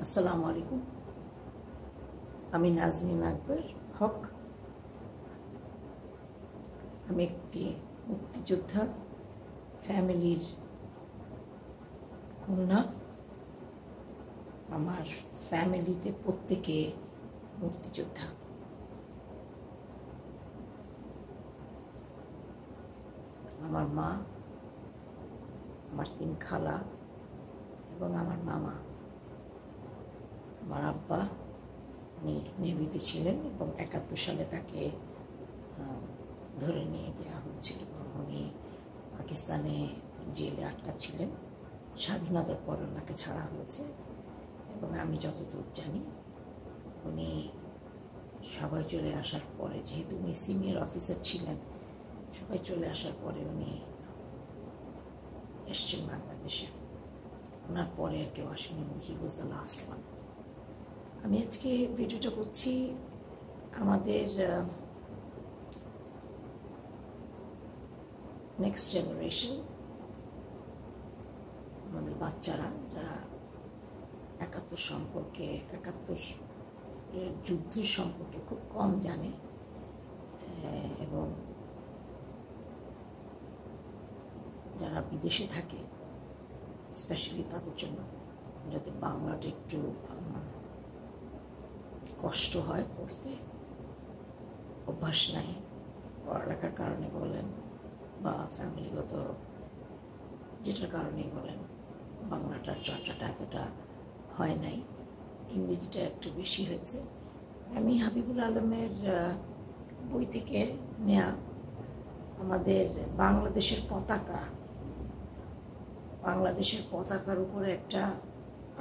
আসসালামু আলাইকুম। আমি নাজনীন হক। আমি একটি মুক্তিযোদ্ধা ফ্যামিলির কন্যা। আমার ফ্যামিলিতে প্রত্যেকে মুক্তিযোদ্ধা। আমার মা, আমার 3 খালা এবং আমার মামা। আমার আব্বা উনি নেভিতে ছিলেন এবং 71 সালে তাকে ধরে নিয়ে যাওয়া হয়েছিল এবং উনি পাকিস্তানে জেলে আটকা ছিলেন। স্বাধীনতার পর ওনাকে ছাড়া হয়েছে এবং আমি যতদূর জানি উনি সবাই চলে আসার পরে, যেহেতু উনি সিনিয়র অফিসার ছিলেন, সবাই চলে আসার পরে উনি এসছেন বাংলাদেশে। ওনার পরে আর কেউ আসেনি, হি ওয়াজ দ্য লাস্ট ওয়ান। আমি আজকে ভিডিওটা করছি আমাদের নেক্সট জেনারেশন, আমাদের বাচ্চারা যারা 71 সম্পর্কে, 71 যুদ্ধের সম্পর্কে খুব কম জানে এবং যারা বিদেশে থাকে স্পেশালি তাদের জন্য, যাতে বাংলাটা একটু কষ্ট হয় পড়তে, অভ্যাস নাই, পড়ালেখার কারণে বলেন বা ফ্যামিলিগত যেটার কারণেই বলেন, বাংলাটার চর্চাটা এতটা হয় নাই, ইংরেজিটা একটু বেশি হয়েছে। আমি হাবিবুল আলমের বই থেকে নেয়া আমাদের বাংলাদেশের পতাকার উপরে একটা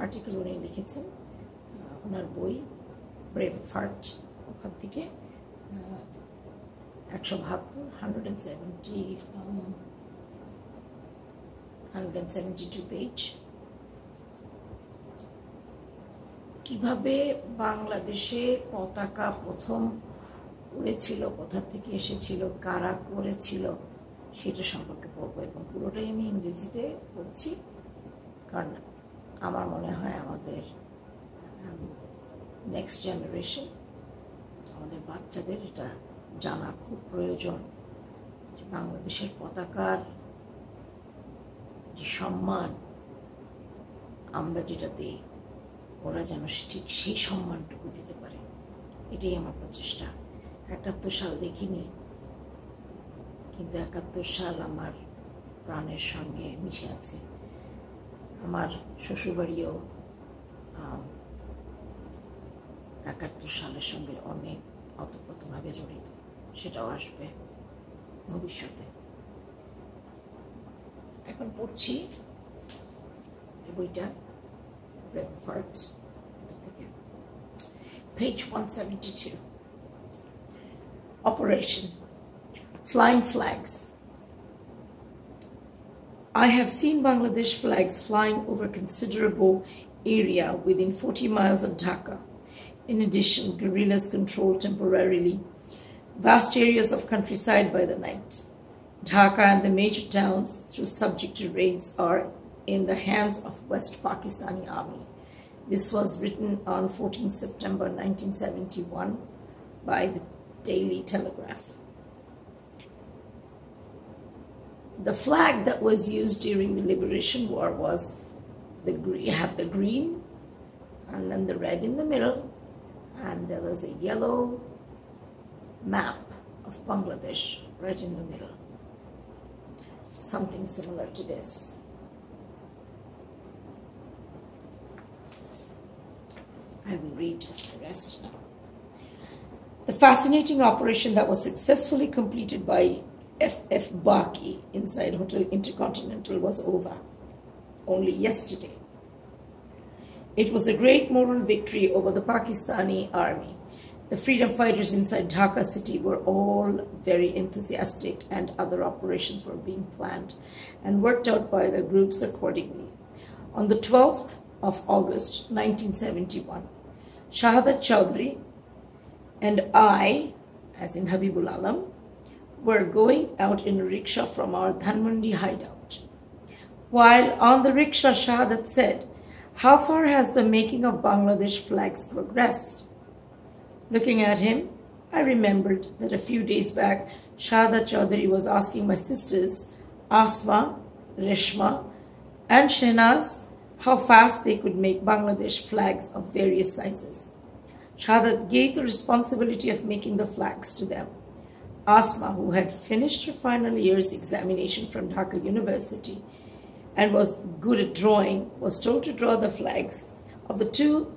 আর্টিকেল উনি লিখেছেন, ওনার বই ব্রেভ হার্ট, ওখান থেকে 172 পেজ। কিভাবে বাংলাদেশে পতাকা প্রথম উড়েছিল, কোথা থেকে এসেছিল, কারা করেছিল, সেটা সম্পর্কে পড়বো এবং পুরোটাই আমি ইংরেজিতে পড়ছি, কারণ আমার মনে হয় আমাদের নেক্সট জেনারেশন, আমাদের বাচ্চাদের এটা জানা খুব প্রয়োজন যে বাংলাদেশের পতাকার যে সম্মান আমরা যেটা দিই, ওরা যেন ঠিক সেই সম্মানটুকু দিতে পারে। এটাই আমার প্রচেষ্টা। 71 সাল দেখিনি, কিন্তু 71 সাল আমার প্রাণের সঙ্গে মিশে আছে। আমার শ্বশুরবাড়িও 71 সালের সঙ্গে অনেক অতপ্রতভাবে জড়িত, সেটাও আসবে ভবিষ্যতে। এখন পড়ছি এই বইটা থেকে, page 172. Operation Flying Flags. I have seen Bangladesh flags flying over considerable area within 40 miles of Dhaka. In addition, guerrillas control temporarily vast areas of countryside by the night. Dhaka and the major towns, through subject to raids, are in the hands of West Pakistani Army. This was written on 14 September 1971 by the Daily Telegraph. The flag that was used during the Liberation War had the green and then the red in the middle, and there was a yellow map of Bangladesh right in the middle. Something similar to this. I will read the rest now. The fascinating operation that was successfully completed by F.F. Baki inside Hotel Intercontinental was over only yesterday. It was a great moral victory over the Pakistani army. The freedom fighters inside Dhaka city were all very enthusiastic, and other operations were being planned and worked out by the groups accordingly. On the 12th of August 1971, Shahadat Chowdhury and I, as in Habibul Alam, were going out in a rickshaw from our Dhanmondi hideout. While on the rickshaw, Shahadat said, How far has the making of Bangladesh flags progressed? Looking at him, I remembered that a few days back, Shahadat Chaudhary was asking my sisters, Asma, Reshma, and Shehnaz, how fast they could make Bangladesh flags of various sizes. Shahadat gave the responsibility of making the flags to them. Asma, who had finished her final year's examination from Dhaka University and was good at drawing, was told to draw the flags of the two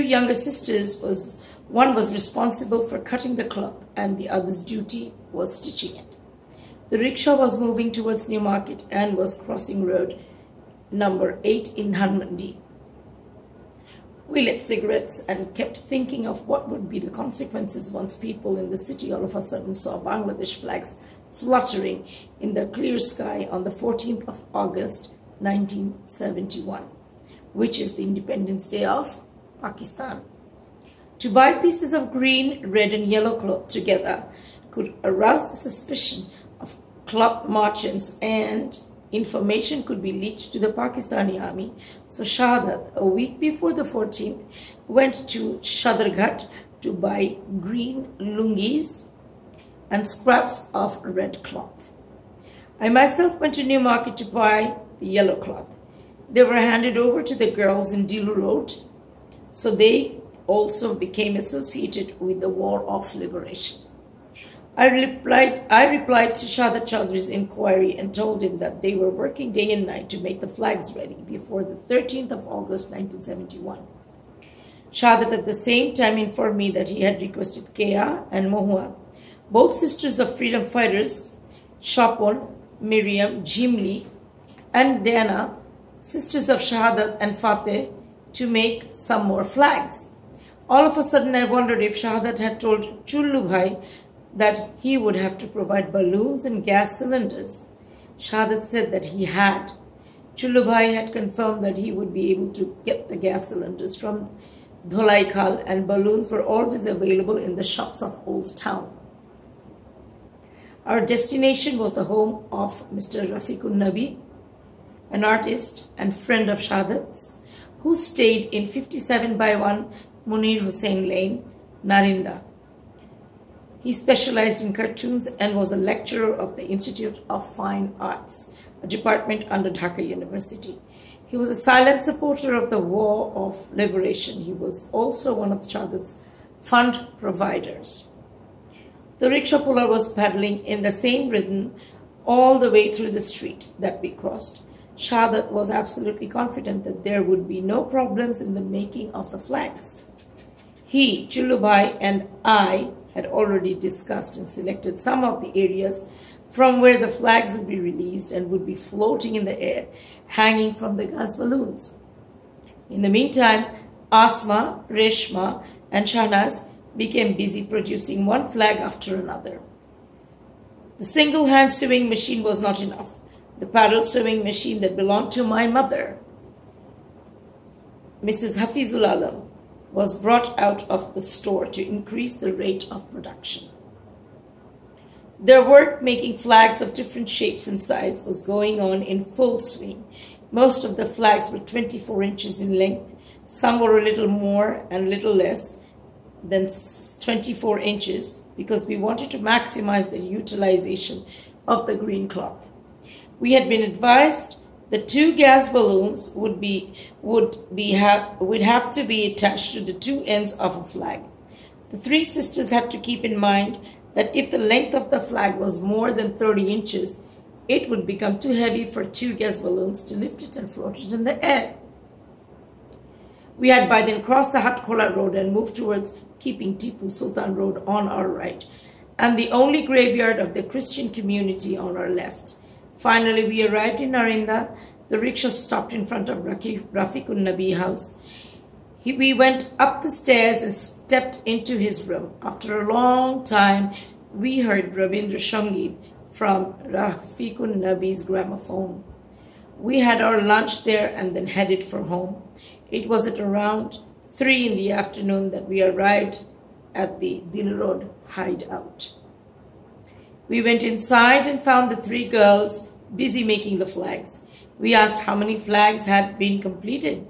younger sisters. One was responsible for cutting the cloth and the other's duty was stitching it. The rickshaw was moving towards New Market and was crossing road number 8 in Hanmandi. We lit cigarettes and kept thinking of what would be the consequences once people in the city all of a sudden saw Bangladesh flags fluttering in the clear sky on the 14th of August 1971, which is the Independence Day of Pakistan. To buy pieces of green, red and yellow cloth together could arouse the suspicion of cloth merchants and information could be leaked to the Pakistani army. So Shahadat, a week before the 14th, went to Shadarghat to buy green lungis and scraps of red cloth. I myself went to New Market to buy the yellow cloth. They were handed over to the girls in Dilu Road, so they also became associated with the War of Liberation. I replied to Shahadat Chaudhary's inquiry and told him that they were working day and night to make the flags ready before the 13th of August 1971. Shahadat at the same time informed me that he had requested Kea and Mohua, both sisters of freedom fighters, Shapon, Miriam, Jimli, and Diana, sisters of Shahadat and Fateh, to make some more flags. All of a sudden, I wondered if Shahadat had told Chullu Bhai that he would have to provide balloons and gas cylinders. Shahadat said that he had. Chullu Bhai had confirmed that he would be able to get the gas cylinders from Dholaikal, and balloons were always available in the shops of Old Town. Our destination was the home of Mr. Rafiqun Nabi, an artist and friend of Shahadat's, who stayed in 57/1 Munir Hussain Lane, Narinda. He specialized in cartoons and was a lecturer of the Institute of Fine Arts, a department under Dhaka University. He was a silent supporter of the War of Liberation. He was also one of Shahadat's fund providers. The rickshaw puller was paddling in the same rhythm all the way through the street that we crossed. Shahadat was absolutely confident that there would be no problems in the making of the flags. He, Chullu Bhai, and I had already discussed and selected some of the areas from where the flags would be released and would be floating in the air, hanging from the gas balloons. In the meantime, Asma, Reshma, and Shahnaz became busy producing one flag after another. The single-hand sewing machine was not enough. The paddle sewing machine that belonged to my mother, Mrs. Hafizul Alam, was brought out of the store to increase the rate of production. Their work making flags of different shapes and size was going on in full swing. Most of the flags were 24 inches in length. Some were a little more and a little less than 24 inches because we wanted to maximize the utilization of the green cloth. We had been advised the 2 gas balloons would have to be attached to the 2 ends of a flag. The 3 sisters had to keep in mind that if the length of the flag was more than 30 inches, it would become too heavy for 2 gas balloons to lift it and float it in the air. We had by then crossed the Hatkola Road and moved towards keeping Tipu Sultan Road on our right, and the only graveyard of the Christian community on our left. Finally, we arrived in Narinda. The rickshaw stopped in front of Rafiqun Nabi house. We went up the stairs and stepped into his room. After a long time, we heard Rabindra Sangeet from Rafiqun Nabi's gramophone. We had our lunch there and then headed for home. It was at around 3 in the afternoon that we arrived at the Dil Road hideout. We went inside and found the 3 girls busy making the flags. We asked how many flags had been completed.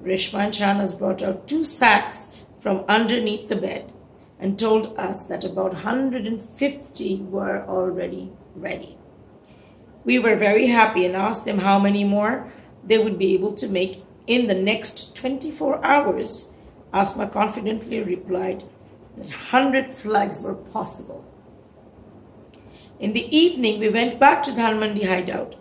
Reshma and Shahnaz brought out 2 sacks from underneath the bed and told us that about 150 were already ready. We were very happy and asked them how many more they would be able to make in the next 24 hours. Asma confidently replied that 100 flags were possible. In the evening, we went back to Dhanmandi hideout.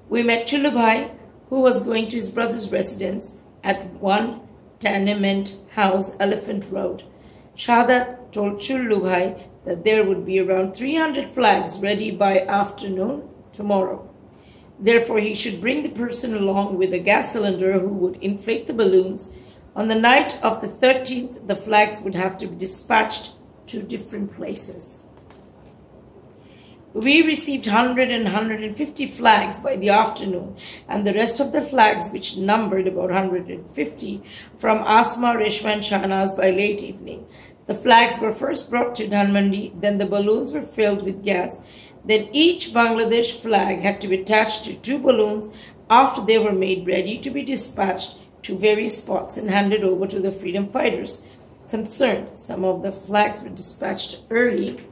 We met Chulubhai, who was going to his brother's residence at 1 tenement house, Elephant Road. Shahadat told Chulubhai that there would be around 300 flags ready by afternoon tomorrow. Therefore, he should bring the person along with a gas cylinder who would inflate the balloons. On the night of the 13th, the flags would have to be dispatched to different places. We received 100 and 150 flags by the afternoon, and the rest of the flags, which numbered about 150, from Asma, Reshma and Shahnaz by late evening. The flags were first brought to Dhanmandi, then the balloons were filled with gas. Then each Bangladesh flag had to be attached to 2 balloons after they were made ready to be dispatched to various spots and handed over to the freedom fighters concerned. Some of the flags were dispatched early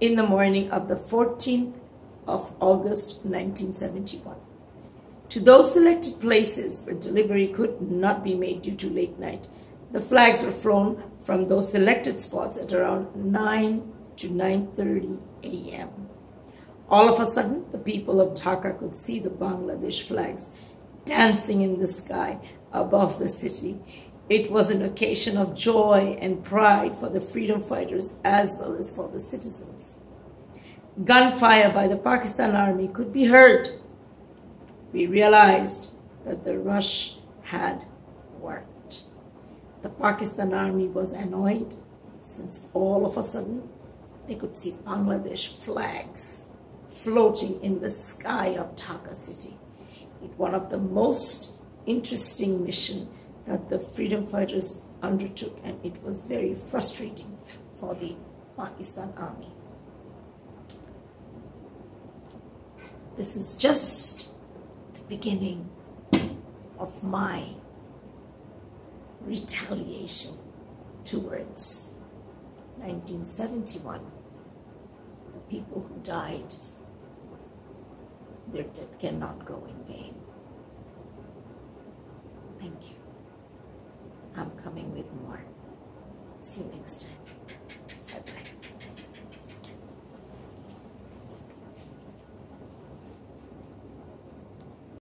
in the morning of the 14th of August 1971. To those selected places where delivery could not be made due to late night, the flags were flown from those selected spots at around 9 to 9:30 a.m. All of a sudden, the people of Dhaka could see the Bangladesh flags dancing in the sky above the city. It was an occasion of joy and pride for the freedom fighters as well as for the citizens. Gunfire by the Pakistan army could be heard. We realized that the rush had worked. The Pakistan army was annoyed since all of a sudden they could see Bangladesh flags floating in the sky of Dhaka city. It was one of the most interesting missions that the freedom fighters undertook, and it was very frustrating for the Pakistan army. This is just the beginning of my retaliation towards 1971. The people who died, their death cannot go in vain. Thank you. I'm coming with more. See you next time.